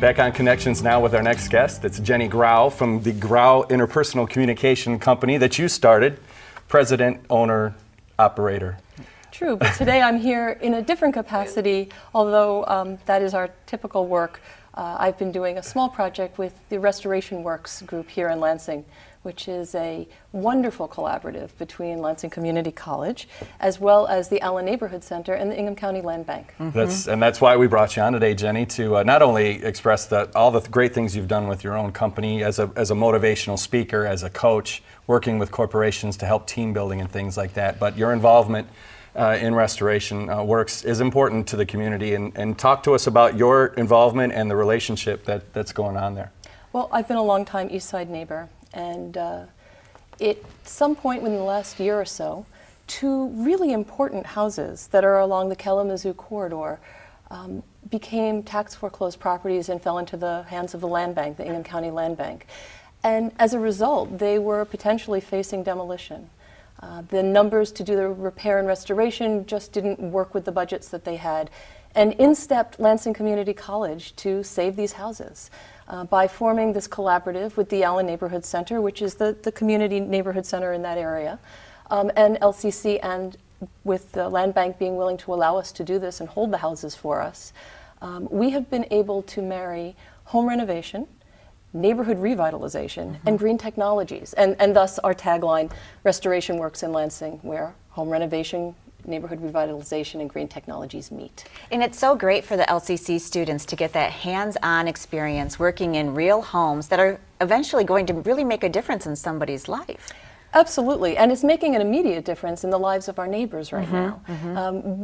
Back on Connections now with our next guest. It's Jennie Grau from the Grau Interpersonal Communication Company that you started, president, owner, operator. True, but today I'm here in a different capacity, although that is our typical work. I've been doing a small project with the Restoration Works group here in Lansing, which is a wonderful collaborative between Lansing Community College, as well as the Allen Neighborhood Center and the Ingham County Land Bank. Mm-hmm. That's why we brought you on today, Jennie, to not only express all the great things you've done with your own company as a motivational speaker, as a coach, working with corporations to help team building and things like that, but your involvement in Restoration Works is important to the community. And talk to us about your involvement and the relationship that's going on there. Well, I've been a long-time East Side neighbor, and at some point within the last year or so, two really important houses that are along the Kalamazoo corridor became tax foreclosed properties and fell into the hands of the Land Bank, the Ingham County Land Bank. And as a result, they were potentially facing demolition. The numbers to do the repair and restoration just didn't work with the budgets that they had. And in stepped Lansing Community College to save these houses by forming this collaborative with the Allen Neighborhood Center, which is the community neighborhood center in that area, and LCC, and with the Land Bank being willing to allow us to do this and hold the houses for us. We have been able to marry home renovation, neighborhood revitalization, and green technologies, and thus our tagline, Restoration Works in Lansing, where home renovation, neighborhood revitalization, and green technologies meet. And it's so great for the LCC students to get that hands-on experience working in real homes that are eventually going to really make a difference in somebody's life. Absolutely, and it's making an immediate difference in the lives of our neighbors right now.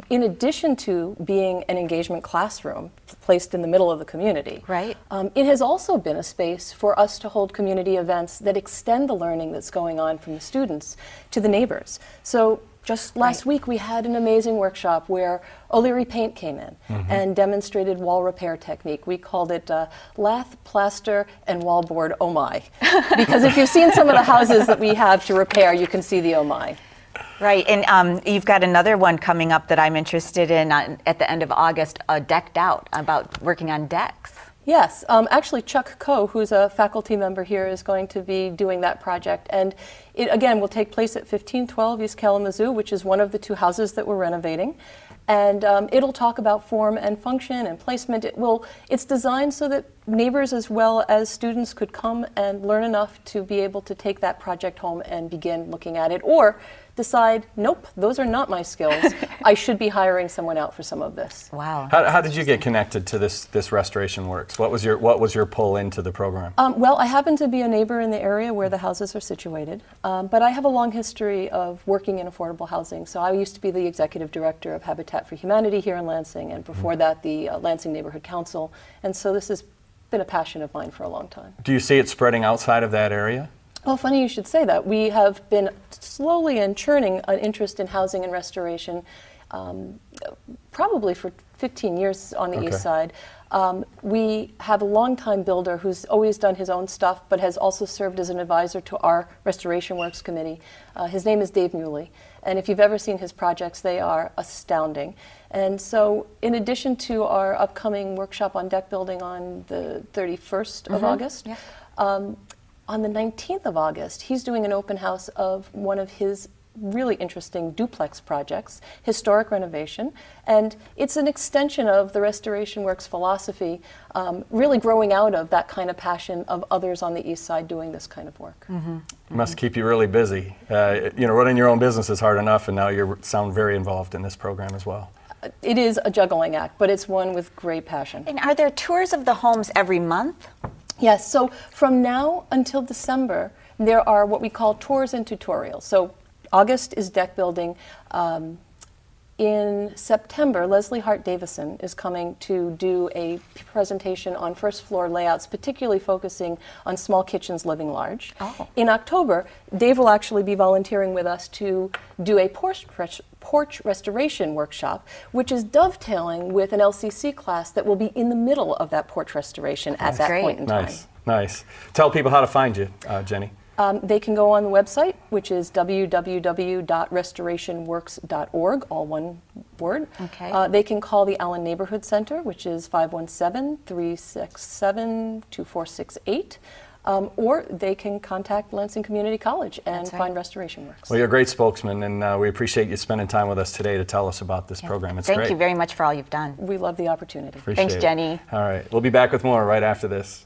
In addition to being an engagement classroom placed in the middle of the community, right. It has also been a space for us to hold community events that extend the learning that's going on from the students to the neighbors. So just last week we had an amazing workshop where O'Leary Paint came in and demonstrated wall repair technique. We called it lath, plaster, and wallboard oh my. Because if you've seen some of the houses that we have to repair, you can see the oh my. Right, and you've got another one coming up that I'm interested in at the end of August, Decked Out, about working on decks. Yes, actually Chuck Coe, who's a faculty member here, is going to be doing that project. And it, again, will take place at 1512 East Kalamazoo, which is one of the two houses that we're renovating. And it'll talk about form and function and placement. It's designed so that neighbors as well as students could come and learn enough to be able to take that project home and begin looking at it, or decide, nope, those are not my skills. I should be hiring someone out for some of this. Wow. How did you get connected to this Restoration Works? What was your pull into the program? Well, I happen to be a neighbor in the area where the houses are situated, but I have a long history of working in affordable housing. So I used to be the executive director of Habitat for Humanity here in Lansing, and before that the Lansing Neighborhood Council. And so this has been a passion of mine for a long time. Do you see it spreading outside of that area? Well, funny you should say that. We have been slowly and churning an interest in housing and restoration probably for 15 years on the East Side. We have a longtime builder who's always done his own stuff, but has also served as an advisor to our Restoration Works Committee. His name is Dave Muley, and if you've ever seen his projects, they are astounding. And so, in addition to our upcoming workshop on deck building on the 31st of August, on the 19th of August, he's doing an open house of one of his really interesting duplex projects, historic renovation, and it's an extension of the Restoration Works philosophy, really growing out of that kind of passion of others on the East Side doing this kind of work. Must keep you really busy. Running your own business is hard enough, and now you sound very involved in this program as well. It is a juggling act, but it's one with great passion. And are there tours of the homes every month? Yes, so from now until December, there are what we call tours and tutorials. So August is deck building. In September, Leslie Hart Davison is coming to do a presentation on first floor layouts, particularly focusing on small kitchens living large. In October, Dave will actually be volunteering with us to do a porch restoration workshop, which is dovetailing with an LCC class that will be in the middle of that porch restoration at that point in time. Nice. Tell people how to find you, Jennie. They can go on the website, which is www.restorationworks.org, all one word. Okay. They can call the Allen Neighborhood Center, which is 517-367-2468. Or they can contact Lansing Community College and That's right. find Restoration Works. Well, you're a great spokesman, and we appreciate you spending time with us today to tell us about this program. It's Thank great. you very much for all you've done. We love the opportunity. Appreciate Thanks, it. Jenny. All right. We'll be back with more right after this.